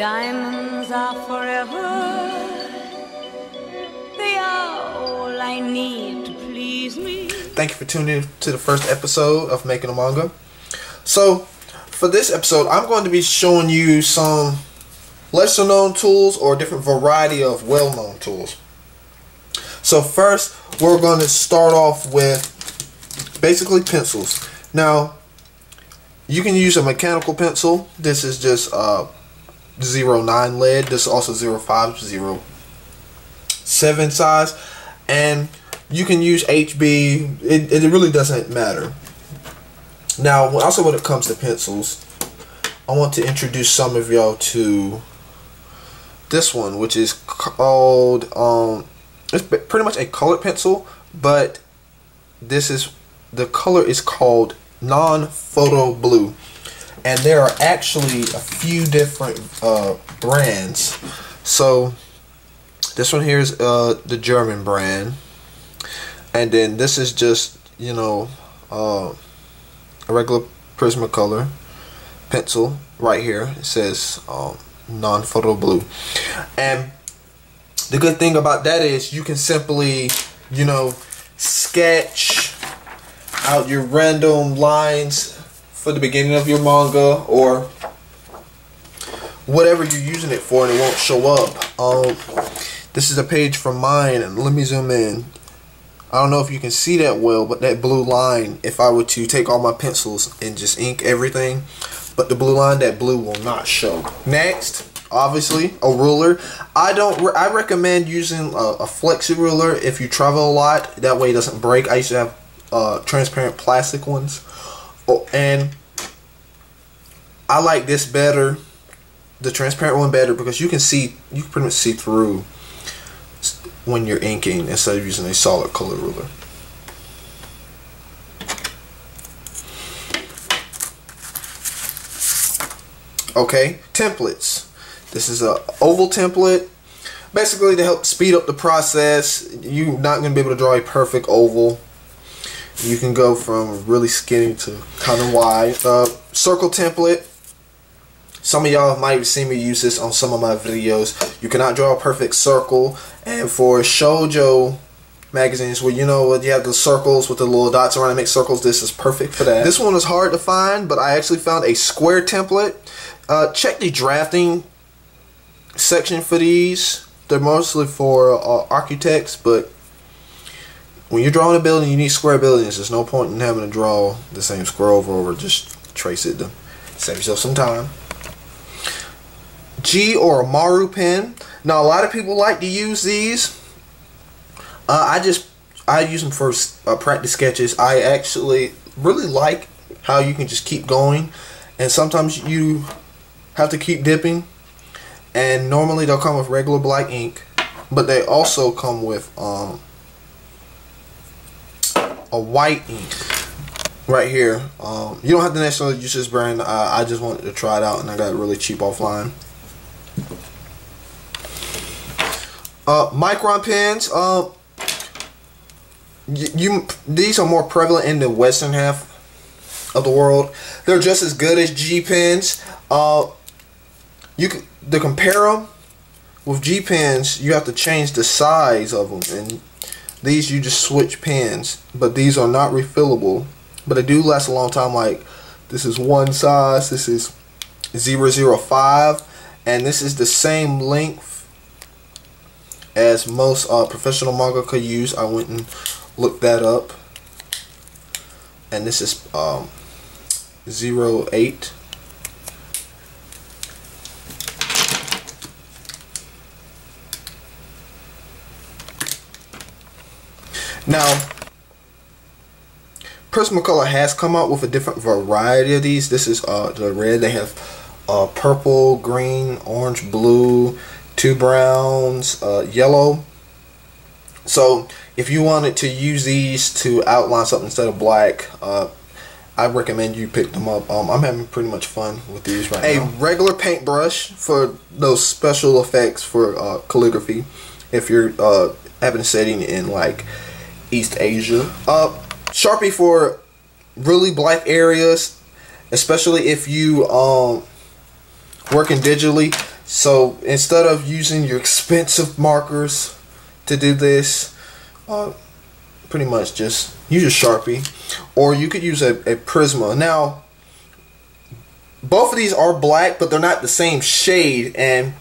diamonds are forever. They are all I need to please me. Thank you for tuning in to the first episode of Making a Manga. So, for this episode, I'm going to be showing you some lesser known tools or a different variety of well-known tools. So first, we're going to start off with basically pencils. Now, you can use a mechanical pencil. This is just 0.9 lead. This is also 0.5, 0.7 size. And you can use HB. It really doesn't matter. Now, also when it comes to pencils, I want to introduce some of y'all to this one, which is called, it's pretty much a colored pencil, but the color is called non-photo blue. And there are actually a few different brands. So this one here is the German brand, and then this is just, you know, a regular Prismacolor pencil right here. It says non-photo blue. And the good thing about that is you can simply, you know, sketch out your random lines for the beginning of your manga or whatever you're using it for, and it won't show up. This is a page from mine, and let me zoom in. I don't know if you can see that well, but that blue line, if I were to take all my pencils and just ink everything, but the blue line, that blue will not show. Next, obviously, a ruler. I recommend using a flexi ruler if you travel a lot. That way it doesn't break. I used to have transparent plastic ones. Oh, and I like this better, the transparent one better, because you can pretty much see through when you're inking instead of using a solid color ruler. Okay, templates. This is a oval template, basically to help speed up the process. You're not going to be able to draw a perfect oval. You can go from really skinny to kind of wide. Circle template. Some of y'all might have seen me use this on some of my videos. You cannot draw a perfect circle, and for shoujo magazines where, you know, you have the circles with the little dots around to make circles, this is perfect for that. This one is hard to find, but I actually found a square template. Check the drafting section for these. They're mostly for architects, but when you're drawing a building, you need square buildings. There's no point in having to draw the same square over. Just trace it to save yourself some time. G or a Maru Pen. Now, a lot of people like to use these. I use them for practice sketches. I actually really like how you can just keep going, and sometimes you have to keep dipping. And normally they'll come with regular black ink, but they also come with a white ink right here. You don't have to necessarily use this brand. I just wanted to try it out, and I got it really cheap offline. Micron Pens. These are more prevalent in the western half of the world. They're just as good as G pens. To compare them with G pens, you have to change the size of them, and these you just switch pens. But these are not refillable, but they do last a long time. Like, this is one size, this is 0.05, and this is the same length as most professional manga could use. I went and looked that up, and this is 0.8. Now, Prismacolor has come out with a different variety of these. This is the red. They have purple, green, orange, blue, 2 browns, yellow. So if you wanted to use these to outline something instead of black, I recommend you pick them up. I'm having pretty much fun with these right now. A regular paintbrush for those special effects for calligraphy, if you're having a setting in like East Asia. Sharpie for really black areas, especially if you working digitally. So instead of using your expensive markers to do this, pretty much just use a Sharpie, or you could use a Prisma. Now, both of these are black, but they're not the same shade, and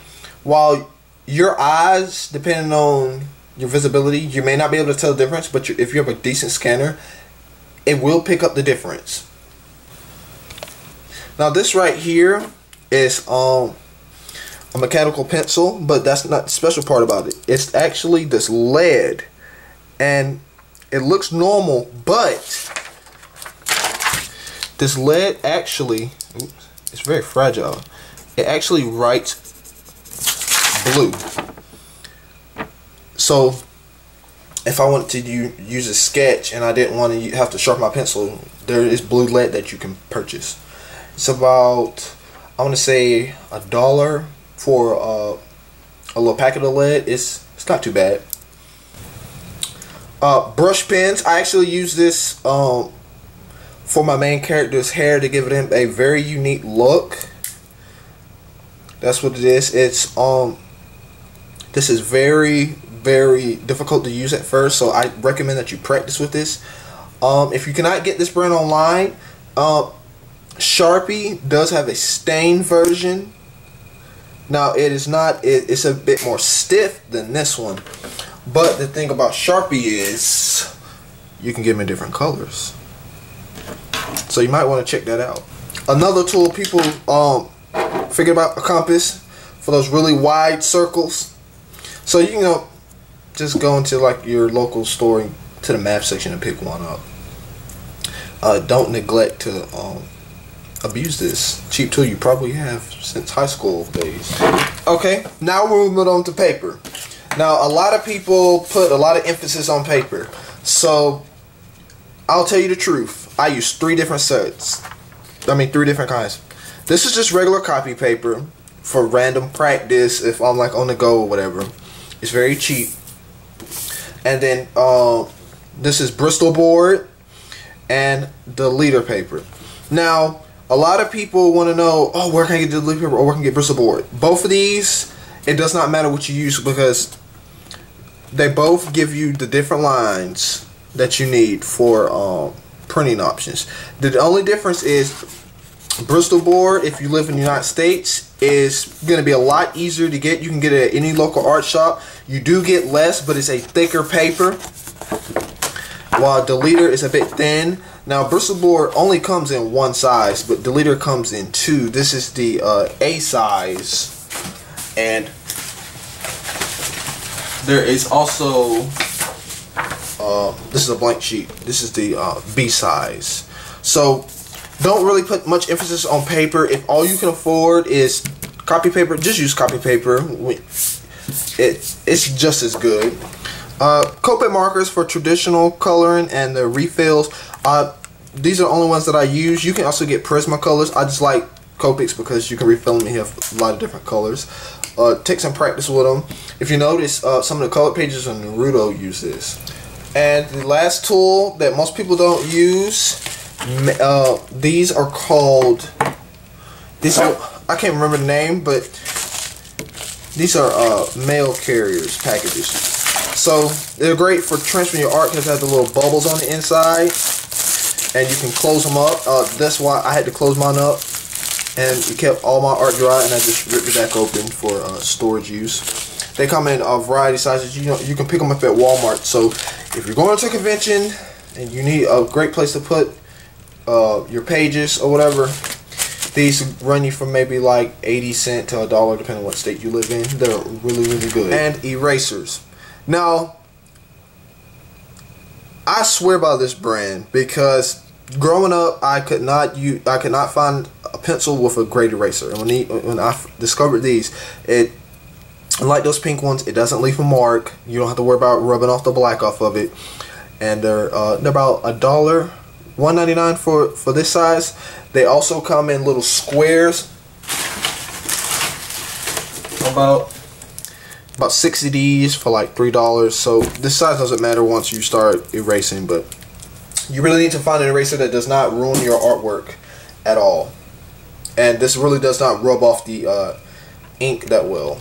while your eyes, depending on your visibility, you may not be able to tell the difference, but if you have a decent scanner, it will pick up the difference. Now this right here is a mechanical pencil, but that's not the special part about it. It's actually this lead, and it looks normal, but this lead actually, it's very fragile. It actually writes blue. So if I wanted to use a sketch and I didn't want to have to sharpen my pencil, there is blue lead that you can purchase. It's about, I want to say, $1 for a little packet of lead. It's not too bad. Brush pens. I actually use this for my main character's hair to give him a very unique look. That's what it is. It's this is very difficult to use at first, so I recommend that you practice with this. If you cannot get this brand online, Sharpie does have a stain version. Now it is not, it's a bit more stiff than this one, but the thing about Sharpie is you can get them in different colors, so you might want to check that out. Another tool people figure about a compass for those really wide circles. So you can just go into like your local store to the math section and pick one up. Don't neglect to abuse this cheap tool you probably have since high school days. Okay, now we're moving on to paper. Now a lot of people put a lot of emphasis on paper, so I'll tell you the truth. I use 3 different sets. I mean 3 different kinds. This is just regular copy paper for random practice if I'm like on the go or whatever. It's very cheap. And then this is Bristol Board and the leader paper. Now a lot of people want to know, oh, where can I get the leader paper or where can I get Bristol Board? Both of these, it does not matter what you use because they both give you the different lines that you need for printing options. The only difference is Bristol Board, if you live in the United States, is going to be a lot easier to get. You can get it at any local art shop. You do get less, but it's a thicker paper, while the leader is a bit thin. Now Bristol Board only comes in 1 size, but the leader comes in 2. This is the A size, and there is also this is a blank sheet. This is the B size. So don't really put much emphasis on paper. If all you can afford is copy paper, just use copy paper. It's just as good. Copic markers for traditional coloring and the refills. These are the only ones that I use. You can also get Prisma colors. I just like Copics because you can refill them and have a lot of different colors. Take some practice with them. If you notice, some of the color pages on Naruto use this. And the last tool that most people don't use, these are called, I can't remember the name, but these are mail carriers packages. So they're great for transferring your art because they have the little bubbles on the inside, and you can close them up. That's why I had to close mine up, and it kept all my art dry, and I just ripped it back open for storage use. They come in a variety of sizes. You can pick them up at Walmart. So if you're going to a convention and you need a great place to put your pages or whatever, these run you from maybe like 80 cents to $1 depending on what state you live in. They're really good. And erasers. Now I swear by this brand because growing up I could not find a pencil with a great eraser, and when I discovered these, like those pink ones, it doesn't leave a mark. You don't have to worry about rubbing off the black off of it, and they're about $1.99 for this size. They also come in little squares, about 60 Ds for like $3. So this size doesn't matter once you start erasing, but you really need to find an eraser that does not ruin your artwork at all, and this really does not rub off the ink that well.